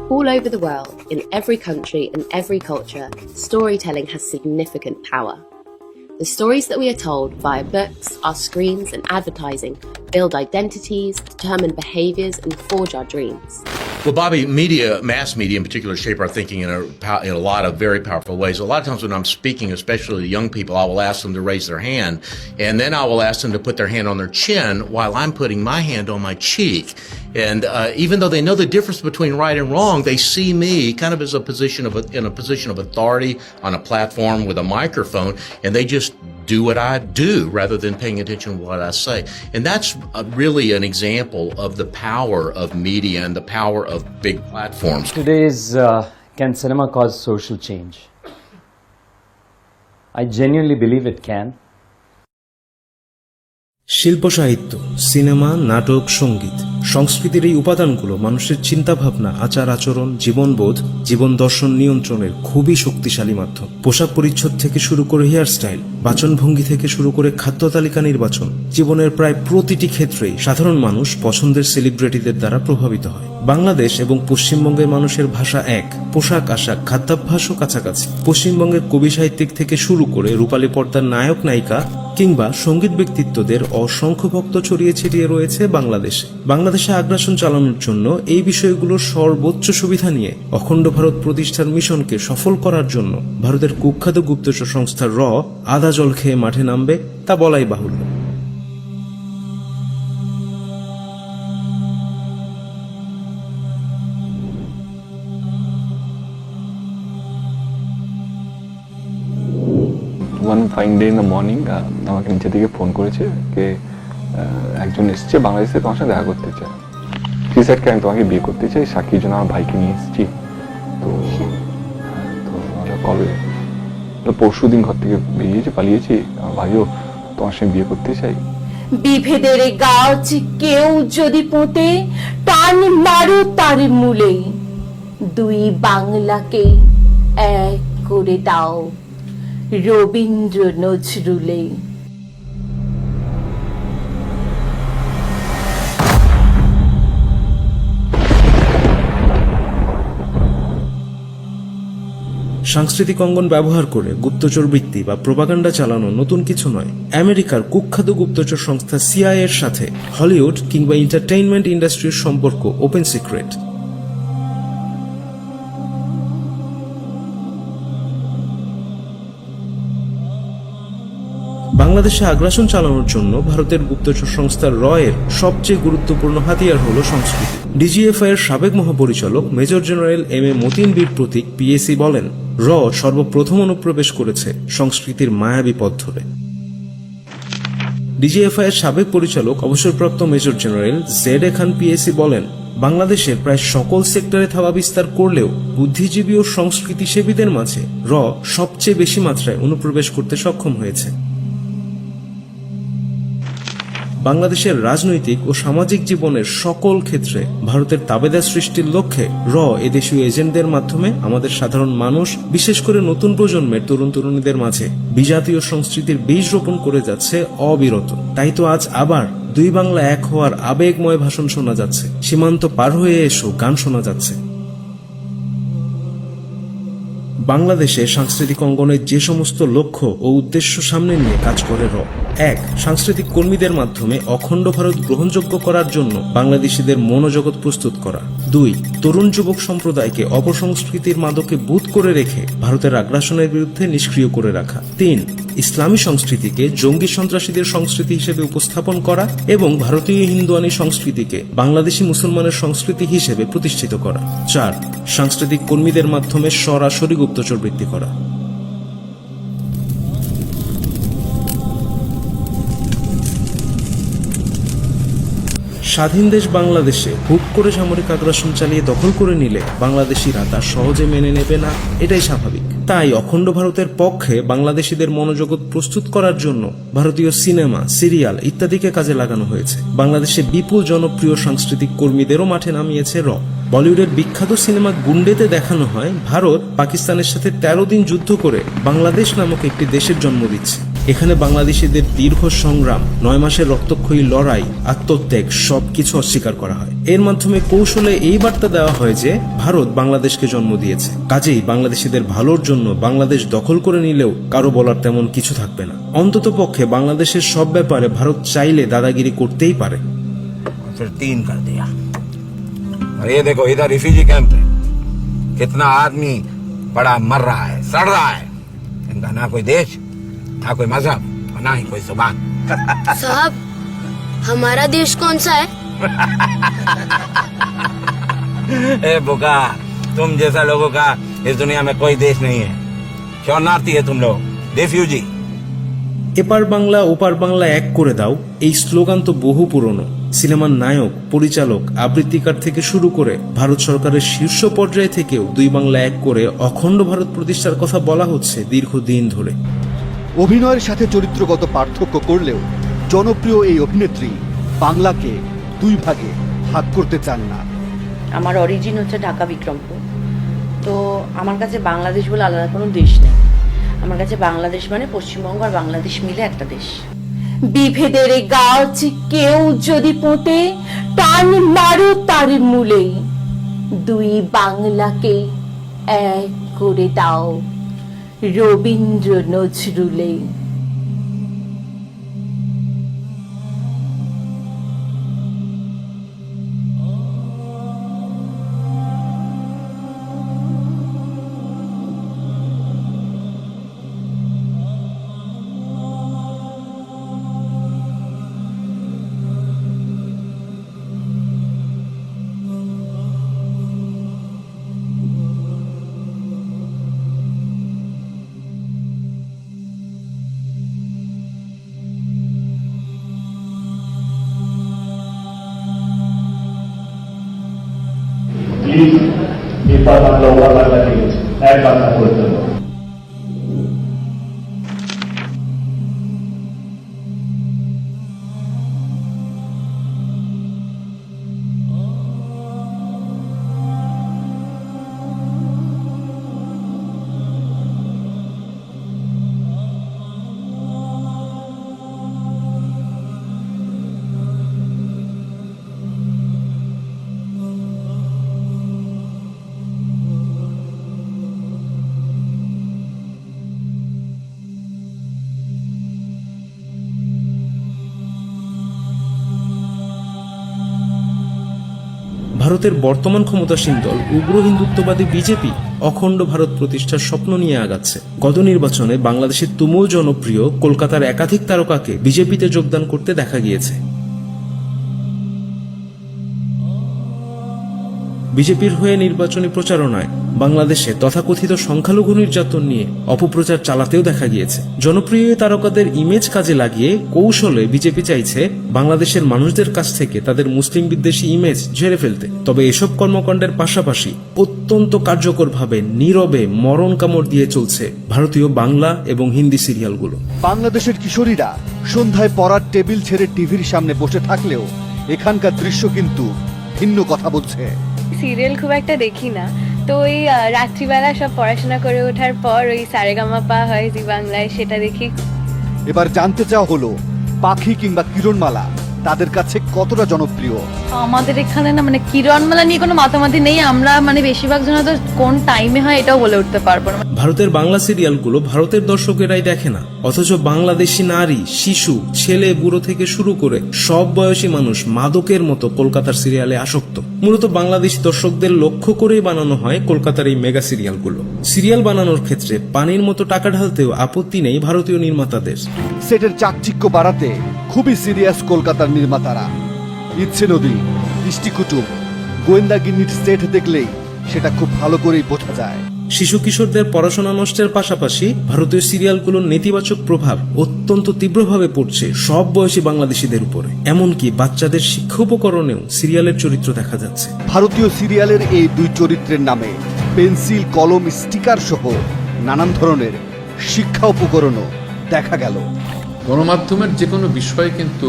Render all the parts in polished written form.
All over the world, in every country and every culture, storytelling has significant power. The stories that we are told via books, our screens and advertising build identities, determine behaviors and forge our dreams. Well, Bobby, mass media in particular, shape our thinking in a lot of very powerful ways. A lot of times when I'm speaking, especially to young people, I will ask them to raise their hand, and then I will ask them to put their hand on their chin while I'm putting my hand on my cheek. And even though they know the difference between right and wrong, they see me kind of as in a position of authority on a platform with a microphone, and they just do what I do rather than paying attention to what I say. And that's really an example of the power of media and the power of big platforms. Today is can cinema cause social change? I genuinely believe it can. শিল্প সাহিত্য, cinema, নাটক, সঙ্গীত, সংস্কৃতির এই উপাদানগুলো মানুষের চিন্তাভাবনা, আচার আচরণ, জীবনবোধ, জীবন দর্শন নিয়ন্ত্রণের খুবই শক্তিশালী মাধ্যম। পোশাক পরিচ্ছদ থেকে শুরু করে হেয়ার স্টাইল, বাচনভঙ্গি থেকে শুরু করে খাদ্য তালিকা নির্বাচন, জীবনের প্রায় প্রতিটি ক্ষেত্রেই সাধারণ মানুষ পছন্দের সেলিব্রিটিদের দ্বারা প্রভাবিত হয়। বাংলাদেশ এবং পশ্চিমবঙ্গের মানুষের ভাষা এক, পোশাক আশাক, খাদ্যাভ্যাসও কাছাকাছি। পশ্চিমবঙ্গের কবি সাহিত্যিক থেকে শুরু করে রূপালী পর্দার নায়ক নায়িকা কিংবা সঙ্গীত ব্যক্তিত্বদের অসংখ্য ভক্ত ছড়িয়ে ছিটিয়ে রয়েছে বাংলাদেশে। বাংলাদেশে আগ্রাসন চালানোর জন্য এই বিষয়গুলোর সর্বোচ্চ সুবিধা নিয়ে অখণ্ড ভারত প্রতিষ্ঠার মিশনকে সফল করার জন্য ভারতের কুখ্যাত গুপ্তচর সংস্থা র আদা জল খেয়ে মাঠে নামবে তা বলাই বাহুল্য। One fine day in the morning আমাকে নিচে থেকে ফোন করেছে কে একজন এসছে বাংলাদেশ থেকে তোমার সাথে দেখা করতে চায়। সি স্যার আমি তোমাকে বিয়ে করতে চাই, সাক্ষীর জন্য আমার ভাইকে নিয়ে এসেছি। তো আমরা কবে পরশু দিন ঘর থেকে পালিয়েছি, আমার ভাইও তোমার সঙ্গে বিয়ে করতে চাই। বিভেদের গাছ কেউ যদি পোঁতে, টান মারো তার মূলে, দুই বাংলাকে এক করে দাও রবীন্দ্র নজরুলে। সাংস্কৃতিক অঙ্গন ব্যবহার করে গুপ্তচর বৃত্তি বা প্রোপাগান্ডা চালানো নতুন কিছু নয়। আমেরিকার কুখ্যাত গুপ্তচর সংস্থা সিআইএ এর সাথে হলিউড কিংবা এন্টারটেইনমেন্ট ইন্ডাস্ট্রির সম্পর্ক ওপেন সিক্রেট। বাংলাদেশে আগ্রাসন চালানোর জন্য ভারতের গুপ্তচর সংস্থা র এর সবচেয়ে গুরুত্বপূর্ণ হাতিয়ার হল সংস্কৃতি। ডিজিএফআই এর সাবেক মহাপরিচালক major general M A Matin বীর প্রতীক পিএসি বলেন, র সর্বপ্রথম অনুপ্রবেশ করেছে সংস্কৃতির মায়াবী পথ ধরে। ডিজিএফআই এর সাবেক পরিচালক অবসরপ্রাপ্ত মেজর জেনারেল জেড এ খান পিএসি বলেন, বাংলাদেশের প্রায় সকল সেক্টরে থাবা বিস্তার করলেও বুদ্ধিজীবী ও সংস্কৃতি সেবীদের মাঝে র সবচেয়ে বেশি মাত্রায় অনুপ্রবেশ করতে সক্ষম হয়েছে। বাংলাদেশের রাজনৈতিক ও সামাজিক জীবনের সকল ক্ষেত্রে ভারতের তাবেদার সৃষ্টির লক্ষ্যে র এদেশীয় এজেন্টদের মাধ্যমে আমাদের সাধারণ মানুষ, বিশেষ করে নতুন প্রজন্মের তরুণ তরুণীদের মাঝে বিজাতীয় সংস্কৃতির বীজ রোপণ করে যাচ্ছে অবিরত। তাই তো আজ আবার দুই বাংলা এক হওয়ার আবেগময় ভাষণ শোনা যাচ্ছে, সীমান্ত পার হয়ে এসো গান শোনা যাচ্ছে। বাংলাদেশে সাংস্কৃতিক অঙ্গনের যে সমস্ত লক্ষ্য ও উদ্দেশ্য সামনে নিয়ে কাজ করে র: ১. সাংস্কৃতিক কর্মীদের মাধ্যমে অখণ্ড ভারত গ্রহণযোগ্য করার জন্য বাংলাদেশিদের মনোজগৎ প্রস্তুত করা। ২. তরুণ যুবক সম্প্রদায়কে অপসংস্কৃতির মাদকে বুঁদ করে রেখে ভারতের আগ্রাসনের বিরুদ্ধে নিষ্ক্রিয় করে রাখা। ৩. ইসলামী সংস্কৃতিকে জঙ্গি সন্ত্রাসীদের সংস্কৃতি হিসেবে উপস্থাপন করা এবং ভারতীয় হিন্দুয়ানি সংস্কৃতিকে বাংলাদেশি মুসলমানের সংস্কৃতি হিসেবে প্রতিষ্ঠিত করা। ৪. সাংস্কৃতিক কর্মীদের মাধ্যমে সরাসরি গুপ্তচর বৃত্তি করা। স্বাধীন দেশ বাংলাদেশে হুট করে সামরিক আগ্রাসন চালিয়ে দখল করে নিলে বাংলাদেশিরা তা সহজে মেনে নেবে না, এটাই স্বাভাবিক। তাই অখণ্ড ভারতের পক্ষে বাংলাদেশিদের মনোজগৎ প্রস্তুত করার জন্য ভারতীয় সিনেমা, সিরিয়াল ইত্যাদিকে কাজে লাগানো হয়েছে। বাংলাদেশে বিপুল জনপ্রিয় সাংস্কৃতিক কর্মীদেরও মাঠে নামিয়েছে র। বলিউডের বিখ্যাত সিনেমা গুন্ডেতে দেখানো হয় ভারত পাকিস্তানের সাথে 13 দিন যুদ্ধ করে বাংলাদেশ নামক একটি দেশের জন্ম দিচ্ছে। এখানে বাংলাদেশিদের দীর্ঘ সংগ্রাম, 9 মাসের রক্তক্ষয়ী লড়াই, আত্মত্যাগ সবকিছু অস্বীকার করা হয়। এর মাধ্যমে কৌশলে এই বার্তা দেওয়া হয় যে ভারত বাংলাদেশকে জন্ম দিয়েছে, কাজেই বাংলাদেশিদের ভালোর জন্য বাংলাদেশ দখল করে নিলেও কারো বলার তেমন কিছু থাকবে না। অন্তত পক্ষে বাংলাদেশের সব ব্যাপারে ভারত চাইলে দাদাগিরি করতেই পারে। फिर 3 कर दिया। और ये देखो इधर रिफ्यूजी कैंप है, कितना आदमी बड़ा मर रहा है, सड़ रहा है। इनका ना कोई देश, ना कोई मजहब, और ना ही कोई जुबान। साहब, हमारा देश कौन सा है? ए बुका, तुम जैसा लोगों का इस दुनिया में कोई देश नहीं है। शरणार्थी है तुम लोग, रिफ्यूजी। এপার বাংলা ওপার বাংলা এক করে দাও, এই স্লোগান তো বহু পুরনো। সিনেমার নায়ক, পরিচালক, আবৃত্তিকার থেকে শুরু করে ভারত সরকারের শীর্ষ পর্যায়ে থেকেও দুই বাংলা এক করে অখণ্ড ভারত প্রতিষ্ঠার কথা বলা হচ্ছে দীর্ঘদিন ধরে। অভিনয়ের সাথে চরিত্রগত পার্থক্য করলেও জনপ্রিয় এই অভিনেত্রী বাংলাকে 2 ভাগে ভাগ করতে চান না। আমার অরিজিন হচ্ছে ঢাকা বিক্রমপুর, তো আমার কাছে বাংলাদেশ বলে আলাদা কোনো দেশ নেই। আমার কাছে বাংলাদেশ মানে পশ্চিমবঙ্গ আর বাংলাদেশ মিলে একটা দেশ। বিভেদের গাছ কেউ যদি পোঁতে, টান মারো তার মূলে, 2 বাংলাকে এক করে দাও রবীন্দ্র নজরুলে। প্লিজ এপার বাংলা ওপার বাংলাকে এক বাংলা করে দেবো। ভারতের বর্তমান ক্ষমতাসীন দল উগ্র হিন্দুত্ববাদী বিজেপি অখণ্ড ভারত প্রতিষ্ঠার স্বপ্ন নিয়ে আগাচ্ছে। গত নির্বাচনে বাংলাদেশের তুমুল জনপ্রিয় কলকাতার একাধিক তারকাকে বিজেপিতে যোগদান করতে দেখা গিয়েছে। বিজেপির হয়ে নির্বাচনী প্রচারণায় বাংলাদেশে তথাকথিত সংখ্যালঘু নির্যাতন নিয়ে অপপ্রচার চালাতেও দেখা গিয়েছে। জনপ্রিয় তারকাদের ইমেজ কাজে লাগিয়ে কৌশলে বিজেপি চাইছে বাংলাদেশের মানুষদের কাছ থেকে তাদের মুসলিম বিদ্বেষী ইমেজ ঝেড়ে ফেলতে। তবে এসব কর্মকাণ্ডের পাশাপাশি অত্যন্ত কার্যকরভাবে নীরবে মরণ কামড় দিয়ে চলছে ভারতীয় বাংলা এবং হিন্দি সিরিয়ালগুলো। বাংলাদেশের কিশোরীরা সন্ধ্যায় পড়ার টেবিল ছেড়ে টিভির সামনে বসে থাকলেও এখানকার দৃশ্য কিন্তু ভিন্ন কথা বলছে। সিরিয়াল খুব একটা দেখি না, তো ওই রাত্রিবেলা সব পড়াশোনা করে ওঠার পর ওই সারেগামাপা হয় জি বাংলায়, সেটা দেখি। এবার জানতে চাওয়া হলো পাখি কিংবা কিরণমালা তাদের কাছে কতটা জনপ্রিয়। আমাদের এখানে না মানে কিরণমালা নিয়ে কোনো মাতামাতি নেই। আমরা মানে বেশিরভাগ জন তো কোন টাইমে হয় এটাও বলে উঠতে পারবো না। ভারতের বাংলা সিরিয়ালগুলো ভারতের দর্শকেরাই দেখে না, অথচ বাংলাদেশি নারী, শিশু, ছেলে, বুড়ো থেকে শুরু করে সব বয়সী মানুষ মাদকের মতো কলকাতার সিরিয়ালে আসক্ত। মূলত বাংলাদেশি দর্শকদের লক্ষ্য করেই বানানো হয় কলকাতার এই মেগা সিরিয়ালগুলো। সিরিয়াল বানানোর ক্ষেত্রে পানির মতো টাকা ঢালতেও আপত্তি নেই ভারতীয় নির্মাতাদের। সেটের চাকচিক্য বাড়াতে খুবই সিরিয়াস কলকাতার নির্মাতারা। ইচ্ছে নদী, দৃষ্টিকুটুম, গোয়েন্দাগিন্নির সেট দেখলেই সেটা খুব ভালো করেই বোঝা যায়। শিশু কিশোরদের পড়াশোনা নষ্টের পাশাপাশি ভারতীয় সিরিয়ালগুলোর নেতিবাচক প্রভাব অত্যন্ত তীব্রভাবে পড়ছে সব বয়সী বাংলাদেশিদের উপরে। এমনকি বাচ্চাদের শিক্ষা উপকরণেও সিরিয়ালের চরিত্র দেখা যাচ্ছে। ভারতীয় সিরিয়ালের এই 2 চরিত্রের নামে পেন্সিল, কলম, স্টিকার সহ নানান ধরনের শিক্ষা উপকরণও দেখা গেল। গণমাধ্যমের যে কোনো বিষয় কিন্তু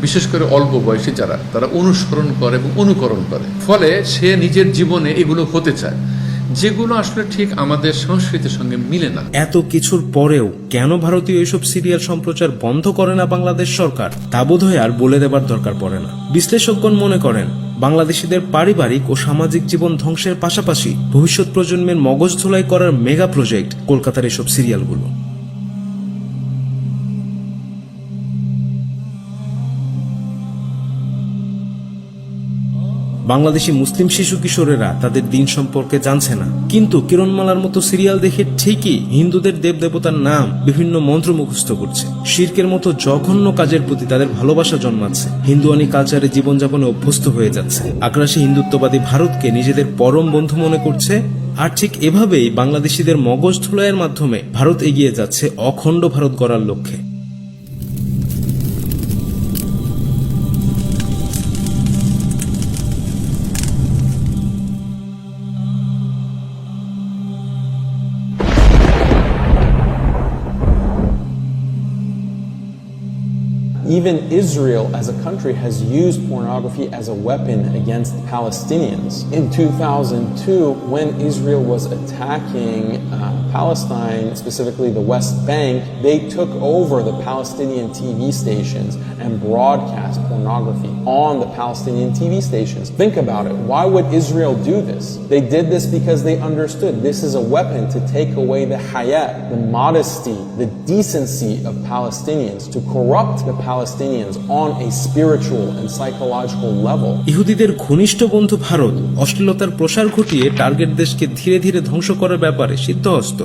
বিশেষ করে অল্প বয়সী যারা, তারা অনুসরণ করে এবং অনুকরণ করে, ফলে সে নিজের জীবনে এগুলো হতে চায়। যেগুলো আসলে ঠিক আমাদের সংস্কৃতির সঙ্গে মিলে না। এত কিছুর পরেও কেন ভারতীয় এসব সিরিয়াল সম্প্রচার বন্ধ করে না বাংলাদেশ সরকার, তা বোধহয় আর বলে দেবার দরকার পড়ে না। বিশ্লেষকগণ মনে করেন, বাংলাদেশিদের পারিবারিক ও সামাজিক জীবন ধ্বংসের পাশাপাশি ভবিষ্যৎ প্রজন্মের মগজ ধোলাই করার মেগা প্রজেক্ট কলকাতার এসব সিরিয়ালগুলো। বাংলাদেশি মুসলিম শিশু কিশোরেরা তাদের দিন সম্পর্কে জানছে না, কিন্তু কিরণমালার মতো সিরিয়াল দেখে ঠিকই হিন্দুদের দেবদেবতার নাম বিভিন্ন মন্ত্র মুখস্থ করছে। শিরকের মতো জঘন্য কাজের প্রতি তাদের ভালোবাসা জন্মাচ্ছে, হিন্দুয়ানি কালচারে জীবনযাপনে অভ্যস্ত হয়ে যাচ্ছে, আগ্রাসী হিন্দুত্ববাদী ভারতকে নিজেদের পরম বন্ধু মনে করছে। আর ঠিক এভাবেই বাংলাদেশিদের মগজ ধোলাইয়ের মাধ্যমে ভারত এগিয়ে যাচ্ছে অখণ্ড ভারত গড়ার লক্ষ্যে। Even Israel as a country has used pornography as a weapon against Palestinians. In 2002, when Israel was attacking Palestine, specifically the West Bank, they took over the Palestinian TV stations and broadcast pornography on the Palestinian TV stations. Think about it. Why would Israel do this? They did this because they understood this is a weapon to take away the haya, the modesty, the decency of Palestinians, to corrupt the Palestinians on a spiritual and psychological level. ইহুদিদের ঘনিষ্ঠ বন্ধু ভারত অশ্লীলতার প্রসার ঘটিয়ে target দেশকে ধীরে ধীরে ধ্বংস করার ব্যাপারে সিদ্ধহস্ত।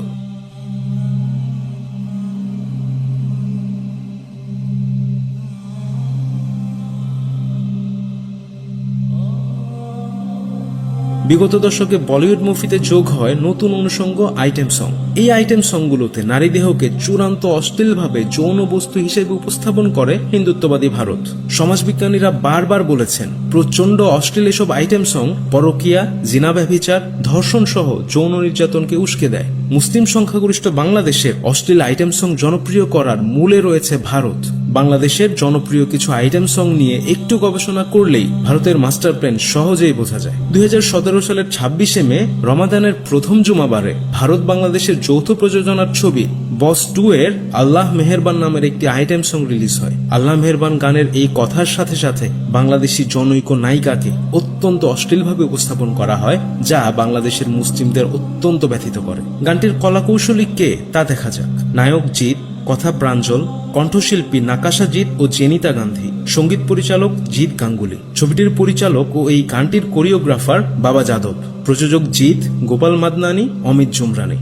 বিগত দশকে বলিউড মুভিতে যোগ হয় নতুন অনুষঙ্গ আইটেম সং। এই আইটেম সংগুলোতে নারী দেহকে চূড়ান্ত অশ্লীলভাবে যৌন বস্তু হিসেবে উপস্থাপন করে হিন্দুত্ববাদী ভারত। সমাজবিজ্ঞানীরা বারবার বলেছেন, প্রচন্ড অশ্লীল এসব আইটেম সং পরকীয়া, জিনা ব্যভিচার, ধর্ষণ সহ যৌন নির্যাতনকে উস্কে দেয়। মুসলিম সংখ্যাগরিষ্ঠ বাংলাদেশের অশ্লীল আইটেম সং জনপ্রিয় করার মূলে রয়েছে ভারত। বাংলাদেশের জনপ্রিয় কিছু আইটেম সং নিয়ে একটু গবেষণা করলেই ভারতের মাস্টার প্ল্যান সহজেই বোঝা যায়। 2017 সালের 26 মে রমাদানের প্রথম জুমাবারে ভারত বাংলাদেশের যৌথ প্রযোজনার ছবি বস 2 এর আল্লাহ মেহেরবান নামের একটি আইটেম সং রিলিজ হয়। আল্লাহ মেহেরবান গানের এই কথার সাথে সাথে বাংলাদেশি জনৈক নায়িকাকে অত্যন্ত অশ্লীলভাবে উপস্থাপন করা হয়, যা বাংলাদেশের মুসলিমদের অত্যন্ত ব্যথিত করে। গানটির কলাকৌশলী কে তা দেখা যাক। নায়ক জিৎ, কথা প্রাঞ্জল, কণ্ঠশিল্পী নাকাশা জিৎ ও জেনিতা গান্ধী, সঙ্গীত পরিচালক জিৎ গাঙ্গুলি, ছবিটির পরিচালক ও এই গানটির কোরিওগ্রাফার বাবা যাদব, প্রযোজক জিৎ, গোপাল মাদনানি, অমিত জুমরানি।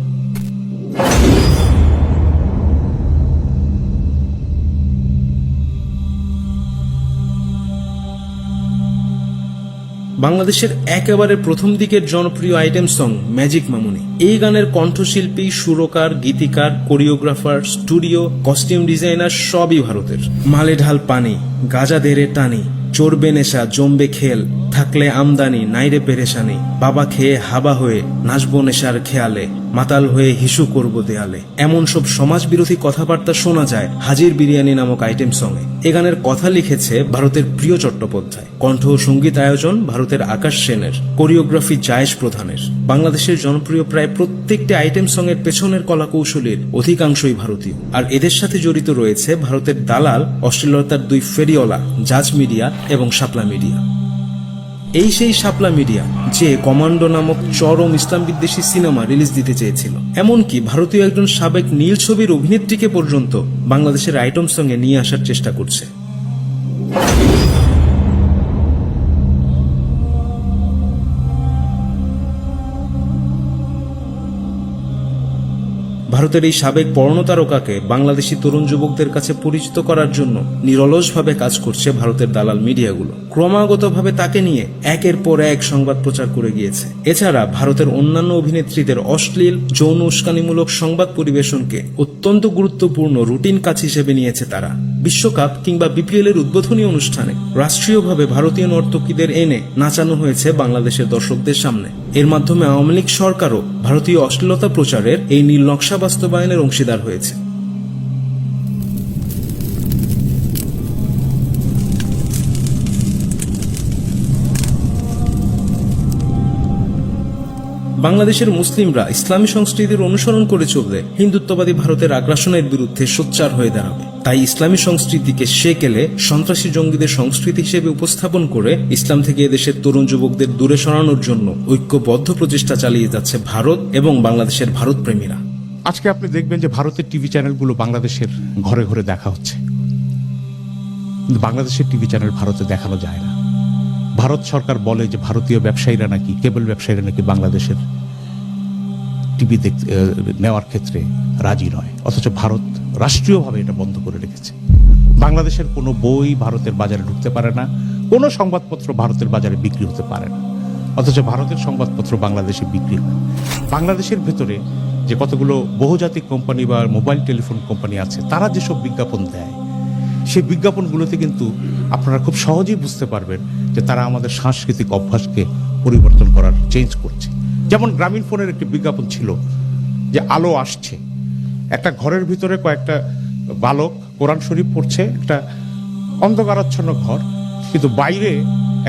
বাংলাদেশের একেবারে প্রথম দিকের জনপ্রিয় আইটেম সং ম্যাজিক মামুনি। এই গানের কণ্ঠশিল্পী, সুরকার, গীতিকার, কোরিওগ্রাফার, স্টুডিও, কস্টিউম ডিজাইনার সবই ভারতের। মালে ঢাল পানি, গাজা দেরে টানি, চড়বে নেশা, জমবে খেল, থাকলে আমদানি, নাইরে পেরেশানি, বাবা খেয়ে হাবা হয়ে নাচবো নেশার খেয়ালে, মাতাল হয়ে হিসু করব দেয়ালে, এমন সব সমাজ বিরোধী কথাবার্তা শোনা যায় হাজির বিরিয়ানি নামক আইটেম সঙ্গে। এ গানের কথা লিখেছে ভারতের প্রিয় চট্টোপাধ্যায়, কণ্ঠ ও সঙ্গীত আয়োজন ভারতের আকাশ সেনের, কোরিওগ্রাফি জায়েশ প্রধানের। বাংলাদেশের জনপ্রিয় প্রায় প্রত্যেকটি আইটেম সঙ্গের পেছনের কলাকৌশলীর অধিকাংশই ভারতীয়, আর এদের সাথে জড়িত রয়েছে ভারতের দালাল, অশ্লীলতার 2 ফেরিওয়ালা, জাজ মিডিয়া এবং শাপলা মিডিয়া। এই সেই শাপলা মিডিয়া যে কমান্ডো নামক চরম ইসলাম বিদ্বেষী সিনেমা রিলিজ দিতে চেয়েছিল, এমনকি ভারতীয় একজন সাবেক নীল ছবির অভিনেত্রীকে পর্যন্ত বাংলাদেশের আইটেম সঙ্গে নিয়ে আসার চেষ্টা করছে। ভারতের এই সাবেক পর্ণতারকাকে বাংলাদেশি তরুণ যুবকদের কাছে পরিচিত করার জন্য নিরলসভাবে কাজ করছে ভারতের দালাল মিডিয়াগুলো। ক্রমাগতভাবে তাকে নিয়ে একের পর এক সংবাদ প্রচার করে গিয়েছে। এছাড়া ভারতের অন্যান্য অভিনেত্রীদের অশ্লীল, যৌন উস্কানিমূলক সংবাদ পরিবেশনকে অত্যন্ত গুরুত্বপূর্ণ রুটিন কাজ হিসেবে নিয়েছে তারা। বিশ্বকাপ কিংবা বিপিএল এর উদ্বোধনী অনুষ্ঠানে রাষ্ট্রীয়ভাবে ভারতীয় নর্তকীদের এনে নাচানো হয়েছে বাংলাদেশের দর্শকদের সামনে। এর মাধ্যমে আওয়ামী লীগ সরকারও ভারতীয় অশ্লীলতা প্রচারের এই নীল নকশা বাস্তবায়নের অংশীদার হয়েছে। বাংলাদেশের মুসলিমরা ইসলামী সংস্কৃতির অনুসরণ করে চললে হিন্দুত্ববাদী ভারতের আগ্রাসনের বিরুদ্ধে সোচ্চার হয়ে দাঁড়াবে। তাই ইসলামী সংস্কৃতিকে সেকেলে সন্ত্রাসী জঙ্গিদের সংস্কৃতি হিসেবে উপস্থাপন করে ইসলাম থেকে এদেশের তরুণ যুবকদের দূরে সরানোর জন্য ঐক্যবদ্ধ প্রচেষ্টা চালিয়ে যাচ্ছে ভারত এবং বাংলাদেশের ভারত প্রেমীরা। আজকে আপনি দেখবেন যে ভারতের টিভি চ্যানেলগুলো বাংলাদেশের ঘরে ঘরে দেখা হচ্ছে, কিন্তু বাংলাদেশের টিভি চ্যানেল ভারতে দেখানো যায় না। ভারত সরকার বলে যে ভারতীয় ব্যবসায়ীরা নাকি, কেবল ব্যবসায়ীরা নাকি বাংলাদেশের টিভি নেওয়ার ক্ষেত্রে রাজি নয়, অথচ ভারত রাষ্ট্রীয়ভাবে এটা বন্ধ করে রেখেছে। বাংলাদেশের কোনো বই ভারতের বাজারে ঢুকতে পারে না, কোনো সংবাদপত্র ভারতের বাজারে বিক্রি হতে পারে না, অথচ ভারতের সংবাদপত্র বাংলাদেশে বিক্রি হয়। বাংলাদেশের ভেতরে যে কতগুলো বহুজাতিক কোম্পানি বা মোবাইল টেলিফোন কোম্পানি আছে, তারা যেসব বিজ্ঞাপন দেয়, সেই বিজ্ঞাপনগুলোতে কিন্তু আপনারা খুব সহজেই বুঝতে পারবেন যে তারা আমাদের সাংস্কৃতিক অভ্যাসকে পরিবর্তন করার চেঞ্জ করছে। যেমন গ্রামীণ ফোনের একটি বিজ্ঞাপন ছিল যে আলো আসছে, একটা ঘরের ভিতরে কয়েকটা বালক কোরআন শরীফ পড়ছে, একটা অন্ধকারাচ্ছন্ন ঘর, কিন্তু বাইরে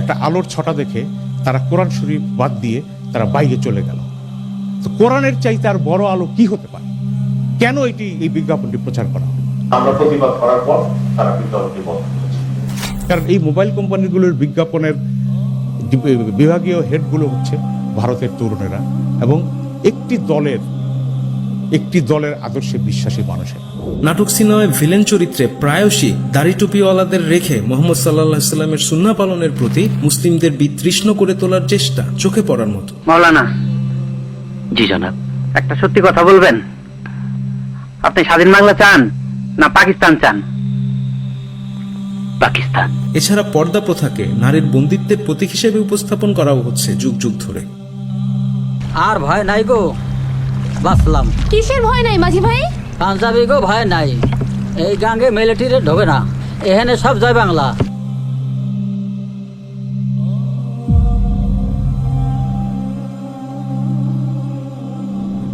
একটা আলোর ছটা দেখে তারা কোরআন শরীফ বাদ দিয়ে তারা বাইরে চলে গেল। তো কোরআনের চাইতে আর বড় আলো কি হতে পারে? কেন এই বিজ্ঞাপনটি প্রচার করা হয়? আমরা প্রতিবাদ করার পর তারা বিজ্ঞাপনটি বন্ধ করেছে। কারণ এই মোবাইল কোম্পানিগুলোর বিজ্ঞাপনের বিভাগীয় হেডগুলো হচ্ছে ভারতের তরুণেরা এবং একটি দলের আদর্শে বিশ্বাসী মানুষের। নাটক সিনেমায় ভিলেন চরিত্রে প্রায়শই দাড়ি টুপিওয়ালাদের রেখে মোহাম্মদ সাল্লাল্লাহু আলাইহি সাল্লামের সুন্নাহ পালনের প্রতি মুসলিমদের বিতৃষ্ণ করে তোলার চেষ্টা চোখে পড়ার মতো। মাওলানা। জি জনাব। একটা সত্যি কথা বলবেন, আপনি স্বাধীন বাংলা চান না পাকিস্তান চান? পাকিস্তান। এছাড়া পর্দা প্রথাকে নারীর বন্দিত্বের প্রতীক হিসেবে উপস্থাপন করাও হচ্ছে যুগ যুগ ধরে। আর ভয় নাই গো, বাসলাম। কিসের ভয় নাই মাঝি ভাই? পাঞ্জাবি গো ভয় নাই, এই গাঙ্গে মিলিটারি ঢোকে না, এখানে সব জয় বাংলা।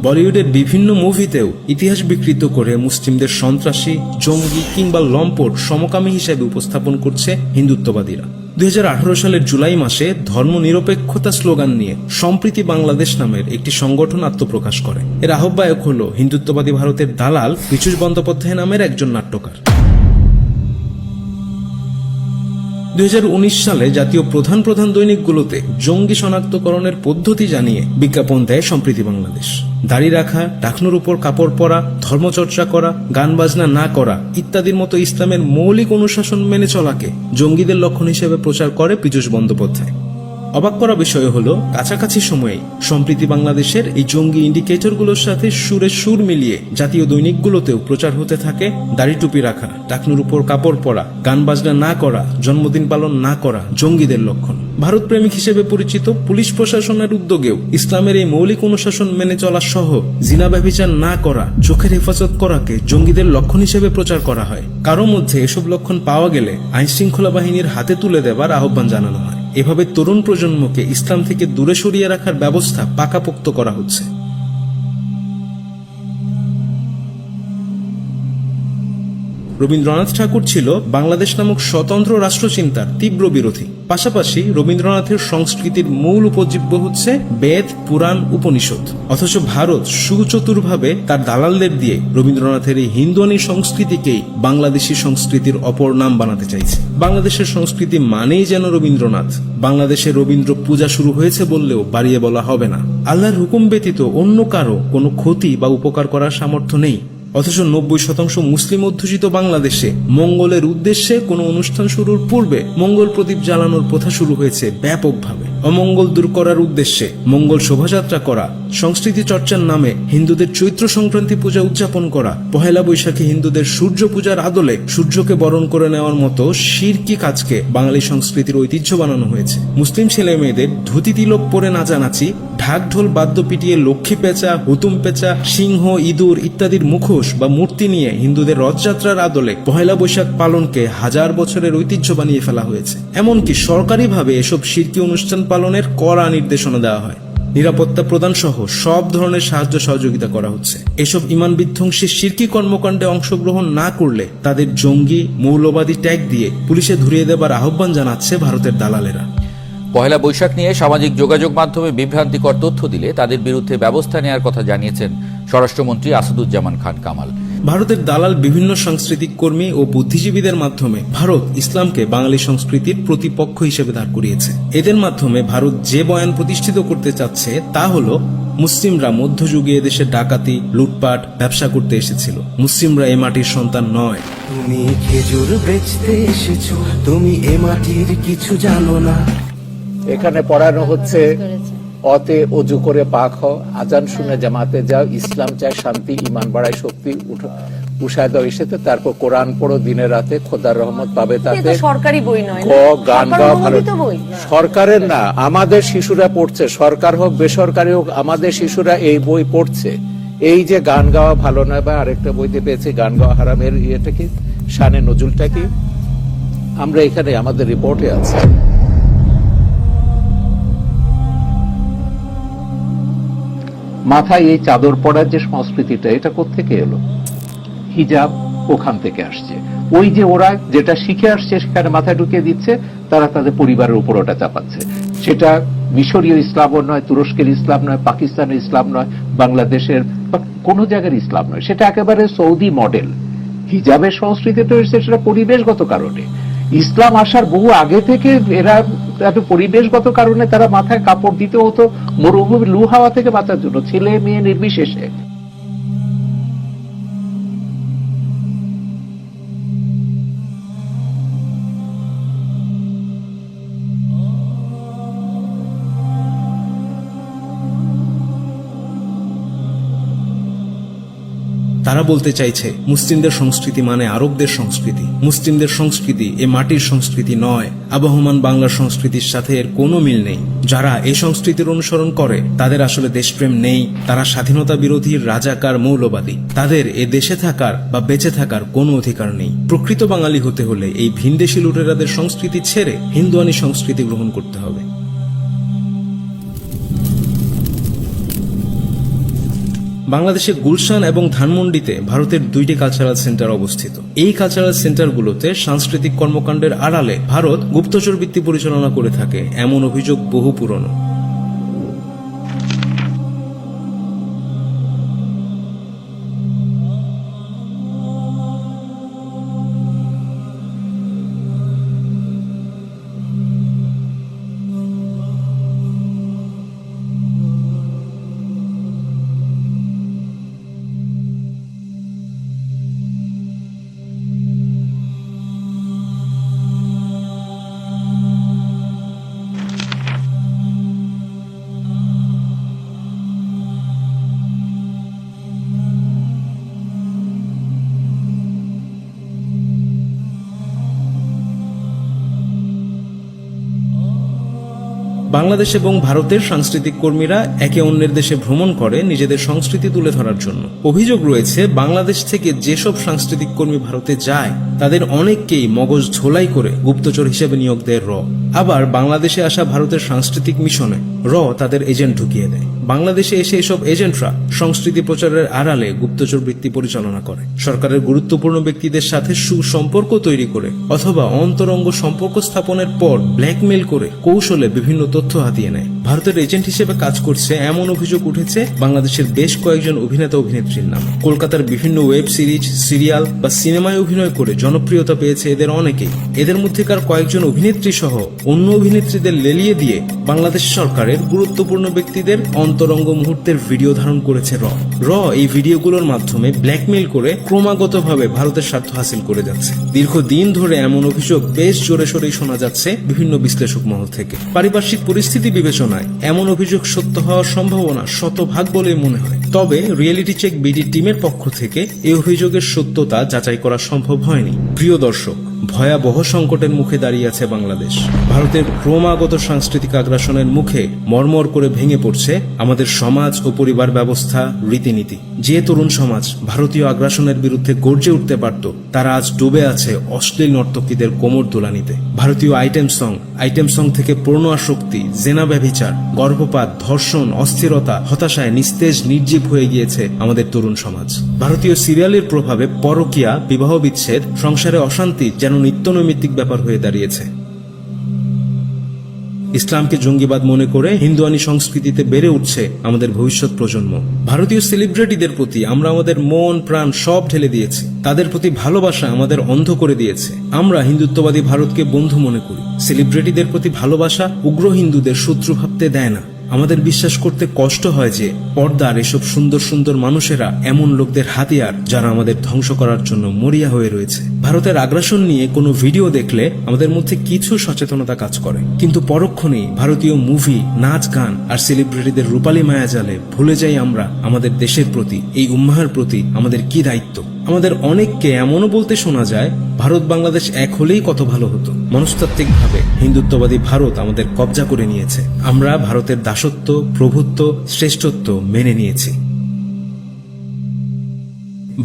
বলিউডের বিভিন্ন মুভিতেও ইতিহাস বিকৃত করে মুসলিমদের সন্ত্রাসী, জঙ্গি কিংবা লম্পট সমকামী হিসেবে উপস্থাপন করছে হিন্দুত্ববাদীরা। 2018 সালের জুলাই মাসে ধর্মনিরপেক্ষতা স্লোগান নিয়ে সম্প্রীতি বাংলাদেশ নামের একটি সংগঠন আত্মপ্রকাশ করে। এর আহ্বায়ক হল হিন্দুত্ববাদী ভারতের দালাল পীযূষ বন্দ্যোপাধ্যায় নামের একজন নাট্যকার। 2019 সালে জাতীয় প্রধান দৈনিকগুলোতে জঙ্গি শনাক্তকরণের পদ্ধতি জানিয়ে বিজ্ঞাপন দেয় সম্প্রীতি বাংলাদেশ। দাড়ি রাখা, টাকনুর উপর কাপড় পরা, ধর্মচর্চা করা, গান বাজনা না করা ইত্যাদির মতো ইসলামের মৌলিক অনুশাসন মেনে চলাকে জঙ্গিদের লক্ষণ হিসেবে প্রচার করে পীযূষ বন্দ্যোপাধ্যায়। অবাক করা বিষয় হলো কাছাকাছি সময়ে সম্প্রীতি বাংলাদেশের এই জঙ্গি ইন্ডিকেটরগুলোর সাথে সুরে সুর মিলিয়ে জাতীয় দৈনিকগুলোতেও প্রচার হতে থাকে দাড়ি টুপি রাখা, টাকনুর উপর কাপড় পরা, গান বাজনা না করা, জন্মদিন পালন না করা জঙ্গিদের লক্ষণ। ভারত প্রেমিক হিসেবে পরিচিত পুলিশ প্রশাসনের উদ্যোগেও ইসলামের এই মৌলিক অনুশাসন মেনে চলা সহ জিনা ব্যভিচার না করা, চোখের হেফাজত করাকে জঙ্গিদের লক্ষণ হিসেবে প্রচার করা হয়। কারো মধ্যে এসব লক্ষণ পাওয়া গেলে আইন শৃঙ্খলা বাহিনীর হাতে তুলে দেবার আহ্বান জানানো হয়। এভাবে তরুণ প্রজন্মকে ইসলাম থেকে দূরে সরিয়ে রাখার ব্যবস্থা পাকাপোক্ত করা হচ্ছে। রবীন্দ্রনাথ ঠাকুর ছিল বাংলাদেশ নামক স্বতন্ত্র রাষ্ট্রচিন্তার তীব্র বিরোধী। পাশাপাশি রবীন্দ্রনাথের সংস্কৃতির মূল উপজীব্য হচ্ছে বেদ, পুরাণ, উপনিষদ। অথচ ভারত সুচতুরভাবে তার দালালদের দিয়ে রবীন্দ্রনাথের এই হিন্দুয়ানি সংস্কৃতিকেই বাংলাদেশি সংস্কৃতির অপর নাম বানাতে চাইছে। বাংলাদেশের সংস্কৃতি মানেই যেন রবীন্দ্রনাথ। বাংলাদেশে রবীন্দ্র পূজা শুরু হয়েছে বললেও বাড়িয়ে বলা হবে না। আল্লাহর হুকুম ব্যতীত অন্য কারো কোনো ক্ষতি বা উপকার করার সামর্থ্য নেই। অথচ 90% মুসলিম অধ্যুষিত বাংলাদেশে মঙ্গলের উদ্দেশ্যে কোনো অনুষ্ঠান শুরুর পূর্বে মঙ্গল প্রদীপ জ্বালানোর প্রথা শুরু হয়েছে ব্যাপকভাবে। অমঙ্গল দূর করার উদ্দেশ্যে মঙ্গল শোভাযাত্রা করা, সংস্কৃতি চর্চার নামে হিন্দুদের চৈত্র সংক্রান্তি পূজা উদযাপন করা, পহেলা বৈশাখে হিন্দুদের সূর্য পূজার আদলে সূর্যকে বরণ করে নেওয়ার মতো শিরকি কাজকে বাঙালি সংস্কৃতির ঐতিহ্য বানানো হয়েছে। মুসলিম ছেলে মেয়েদের ধুতি তিলক পরে নাচানাচি, ঢাক ঢোল বাদ্য পিটিয়ে লক্ষ্মী পেঁচা, হুতুম পেঁচা, সিংহ, ইঁদুর ইত্যাদির মুখোশ বা মূর্তি নিয়ে হিন্দুদের রথযাত্রার আদলে পহেলা বৈশাখ পালনকে হাজার বছরের ঐতিহ্য বানিয়ে ফেলা হয়েছে। এমনকি সরকারিভাবে এসব শিরকি অনুষ্ঠান পালনের কড়া নির্দেশনা দেওয়া হয়। নিরাপত্তা প্রদান সহ সব ধরনের সাহায্য সহযোগিতা করা হচ্ছে। এসব ঈমান বিধ্বংসী শিরকি কর্মকাণ্ডে অংশগ্রহণ না করলে তাদের জঙ্গি, মৌলবাদী ট্যাগ দিয়ে পুলিশে ধরিয়ে দেবার আহ্বান জানাচ্ছে ভারতের দালালেরা। পহেলা বৈশাখ নিয়ে সামাজিক যোগাযোগ মাধ্যমে বিভ্রান্তিকর তথ্য দিলে তাদের বিরুদ্ধে ব্যবস্থা নেওয়ার কথা জানিয়েছেন স্বরাষ্ট্রমন্ত্রী আসাদুজ্জামান খান কামাল। ভারতের দালাল বিভিন্ন সাংস্কৃতিক কর্মী ও বুদ্ধিজীবীদের মাধ্যমে ভারত ইসলামকে বাঙালি সংস্কৃতির প্রতিপক্ষ হিসেবে দাঁড় করিয়েছে। এদের মাধ্যমে ভারত যে বয়ান প্রতিষ্ঠিত করতে চাচ্ছে তা হলো মুসলিমরা মধ্যযুগে এদেশে ডাকাতি, লুটপাট, ব্যবসা করতে এসেছিল। মুসলিমরা এ মাটির সন্তান নয়। তুমি খেজুর বেচতে এসেছো, তুমি এ মাটির কিছু জানো না। এখানে পড়ানো হচ্ছে অতে অজু করে পাক হও, আজান শুনে জামাতে যাও, ইসলাম চায় শান্তি, ইমান বাড়ায় শক্তি, উষায় দাও এসেতে, তারপর কোরআন পড়ো দিনে রাতে, খোদার রহমত পাবে তাতে। সরকারি বই নয়, গান গাওয়া ভালো। সরকারের না, আমাদের শিশুরা পড়ছে, সরকার হোক বেসরকারি হোক, আমাদের শিশুরা এই বই পড়ছে। এই যে গান গাওয়া ভালো নয়, বা আরেকটা বইতে পেয়েছি গান গাওয়া হারামের ইয়েটা কি, শানে নজরুলটা কি, আমরা এখানে আমাদের রিপোর্টে আছে। মাথায় এই চাদর পড়ার যে সংস্কৃতিটা, এটা কোত্থেকে এলো? হিজাব ওখান থেকে আসছে। ওই যে ওরা যেটা শিখে আসছে সেখানে মাথায় ঢুকিয়ে দিচ্ছে, তারা তাদের পরিবারের উপর ওটা চাপাচ্ছে। সেটা মিশরীয় ইসলামও নয়, তুরস্কের ইসলাম নয়, পাকিস্তানের ইসলাম নয়, বাংলাদেশের বা কোনো জায়গার ইসলাম নয়, সেটা একেবারে সৌদি মডেল। হিজাবের সংস্কৃতিটা এসেছে সেটা পরিবেশগত কারণে। ইসলাম আসার বহু আগে থেকে এরা পরিবেশগত কারণে তারা মাথায় কাপড় দিতে হতো মরুভূমি লু হাওয়া থেকে বাঁচার জন্য, ছেলে মেয়ে নির্বিশেষে। তারা বলতে চাইছে মুসলিমদের সংস্কৃতি মানে আরবদের সংস্কৃতি। মুসলিমদের সংস্কৃতি এ মাটির সংস্কৃতি নয়। আবহমান বাংলার সংস্কৃতির সাথে এর কোনো মিল নেই। যারা এই সংস্কৃতির অনুসরণ করে তাদের আসলে দেশপ্রেম নেই। তারা স্বাধীনতা বিরোধী, রাজাকার, মৌলবাদী। তাদের এ দেশে থাকার বা বেঁচে থাকার কোনো অধিকার নেই। প্রকৃত বাঙালি হতে হলে এই ভিনদেশী লুটেরাদের সংস্কৃতি ছেড়ে হিন্দুয়ানি সংস্কৃতি গ্রহণ করতে হবে। বাংলাদেশের গুলশান এবং ধানমন্ডিতে ভারতের 2টি কালচারাল সেন্টার অবস্থিত। এই কালচারাল সেন্টারগুলোতে সাংস্কৃতিক কর্মকাণ্ডের আড়ালে ভারত গুপ্তচর বৃত্তি পরিচালনা করে থাকে, এমন অভিযোগ বহু পুরনো। বাংলাদেশ এবং ভারতের সাংস্কৃতিক কর্মীরা একে অন্যের দেশে ভ্রমণ করে নিজেদের সংস্কৃতি তুলে ধরার জন্য। অভিযোগ রয়েছে বাংলাদেশ থেকে যেসব সাংস্কৃতিক কর্মী ভারতে যায় তাদের অনেককেই মগজ ঝোলাই করে গুপ্তচর হিসেবে নিয়োগ দেয় র। আবার বাংলাদেশে আসা ভারতের সাংস্কৃতিক মিশনে র তাদের এজেন্ট ঢুকিয়ে দেয়। বাংলাদেশে এসে এসব এজেন্টরা সংস্কৃতি প্রচারের আড়ালে গুপ্তচর বৃত্তি পরিচালনা করে, সরকারের গুরুত্বপূর্ণ ব্যক্তিদের সাথে সুসম্পর্ক তৈরি করে অথবা অন্তরঙ্গ সম্পর্ক স্থাপনের পর ব্ল্যাকমেইল করে কৌশলে বিভিন্ন তথ্য হাতিয়ে নেয়। ভারতের এজেন্ট হিসেবে কাজ করছে এমন অভিযোগ উঠেছে বাংলাদেশের বেশ কয়েকজন অভিনেতা অভিনেত্রীর নামে। কলকাতার বিভিন্ন ওয়েব সিরিজ, সিরিয়াল বা সিনেমায় অভিনয় করে জনপ্রিয়তা পেয়েছে এদের অনেকেই। এদের মধ্যেকার কয়েকজন অভিনেত্রী সহ অন্য অভিনেত্রীদের লেলিয়ে দিয়ে বাংলাদেশ সরকারের গুরুত্বপূর্ণ ব্যক্তিদের অন্তরঙ্গ মুহূর্তের ভিডিও ধারণ করেছে র। এই ভিডিওগুলোর মাধ্যমে ব্ল্যাকমেইল করে ক্রমাগতভাবে ভারতের স্বার্থ হাসিল করে যাচ্ছে। দীর্ঘদিন ধরে এমন অভিযোগ বেশ জোরে সোরেই শোনা যাচ্ছে বিভিন্ন বিশ্লেষক মহল থেকে। পারিপার্শ্বিক পরিস্থিতি বিবেচনায় এমন অভিযোগ সত্য হওয়ার সম্ভাবনা শতভাগ বলে মনে হয়। তবে রিয়েলিটি চেক বিডি টিমের পক্ষ থেকে এই অভিযোগের সত্যতা যাচাই করা সম্ভব হয়নি। প্রিয় দর্শক, ভয়াবহ সংকটের মুখে দাঁড়িয়ে আছে বাংলাদেশ। ভারতের ক্রমাগত সাংস্কৃতিক আগ্রাসনের মুখে মরমর করে ভেঙে পড়ছে আমাদের সমাজ ও পরিবার ব্যবস্থা, রীতিনীতি। যে তরুণ সমাজ ভারতীয় আগ্রাসনের বিরুদ্ধে গর্জে উঠতে পারত তারা আজ ডুবে আছে অশ্লীল নর্তকীদের কোমর দোলানিতে। ভারতীয় আইটেম সং থেকে পূর্ণ আসক্তি, জেনা ব্যভিচার, গর্ভপাত, ধর্ষণ, অস্থিরতা, হতাশায় নিস্তেজ নির্জীব হয়ে গিয়েছে আমাদের তরুণ সমাজ। ভারতীয় সিরিয়ালের প্রভাবে পরকীয়া, বিবাহ বিচ্ছেদ, সংসারে অশান্তি যেন নিত্যনৈমিত্তিক ব্যাপার হয়ে দাঁড়িয়েছে। ইসলামকে জঙ্গিবাদ মনে করে হিন্দুয়ানি সংস্কৃতিতে বেড়ে উঠছে আমাদের ভবিষ্যৎ প্রজন্ম। ভারতীয় সেলিব্রিটিদের প্রতি আমরা আমাদের মন প্রাণ সব ঢেলে দিয়েছি, তাদের প্রতি ভালোবাসা আমাদের অন্ধ করে দিয়েছে। আমরা হিন্দুত্ববাদী ভারতকে বন্ধু মনে করি, সেলিব্রিটিদের প্রতি ভালোবাসা উগ্র হিন্দুদের শত্রু ভাবতে দেয় না। আমাদের বিশ্বাস করতে কষ্ট হয় যে পর্দার এসব সুন্দর সুন্দর মানুষেরা এমন লোকদের হাতিয়ার যারা আমাদের ধ্বংস করার জন্য মরিয়া হয়ে রয়েছে। ভারতের আগ্রাসন নিয়ে কোনো ভিডিও দেখলে আমাদের মধ্যে কিছু সচেতনতা কাজ করে, কিন্তু পরক্ষণেই ভারতীয় মুভি, নাচ গান আর সেলিব্রিটিদের রূপালী মায়াজালে ভুলে যাই আমরা আমাদের দেশের প্রতি, এই উম্মাহের প্রতি আমাদের কি দায়িত্ব। আমাদের অনেককে এমনও বলতে শোনা যায়, ভারত বাংলাদেশ এক হলেই কত ভালো হতো। মনস্তাত্ত্বিকভাবে হিন্দুত্ববাদী ভারত আমাদের কবজা করে নিয়েছে। আমরা ভারতের দাসত্ব, প্রভুত্ব, শ্রেষ্ঠত্ব মেনে নিয়েছি।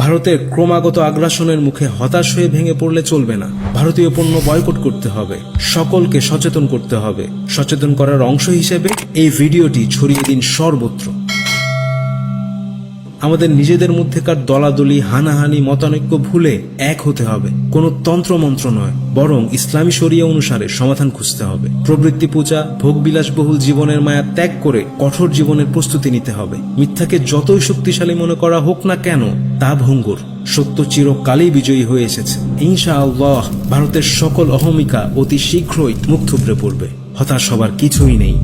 ভারতের ক্রমাগত আগ্রাসনের মুখে হতাশ হয়ে ভেঙে পড়লে চলবে না। ভারতীয় পণ্য বয়কট করতে হবে, সকলকে সচেতন করতে হবে। সচেতন করার অংশ হিসেবে এই ভিডিওটি ছড়িয়ে দিন সর্বত্র। আমাদের নিজেদের মধ্যেকার দলাদলি, হানাহানি, মতানৈক্য ভুলে এক হতে হবে। কোনো তন্ত্রমন্ত্র নয়, বরং ইসলামী শরিয়া অনুসারে সমাধান খুঁজতে হবে। প্রবৃত্তি পূজা, ভোগবিলাসবহুল জীবনের মায়া ত্যাগ করে কঠোর জীবনের প্রস্তুতি নিতে হবে। মিথ্যাকে যতই শক্তিশালী মনে করা হোক না কেন, তা ভঙ্গুর। সত্য চিরকালই বিজয়ী হয়ে এসেছে। ইনশাআল্লাহ ভারতের সকল অহমিকা অতি শীঘ্রই মুখ থুবড়ে পড়বে। হতাশ হবার কিছুই নেই।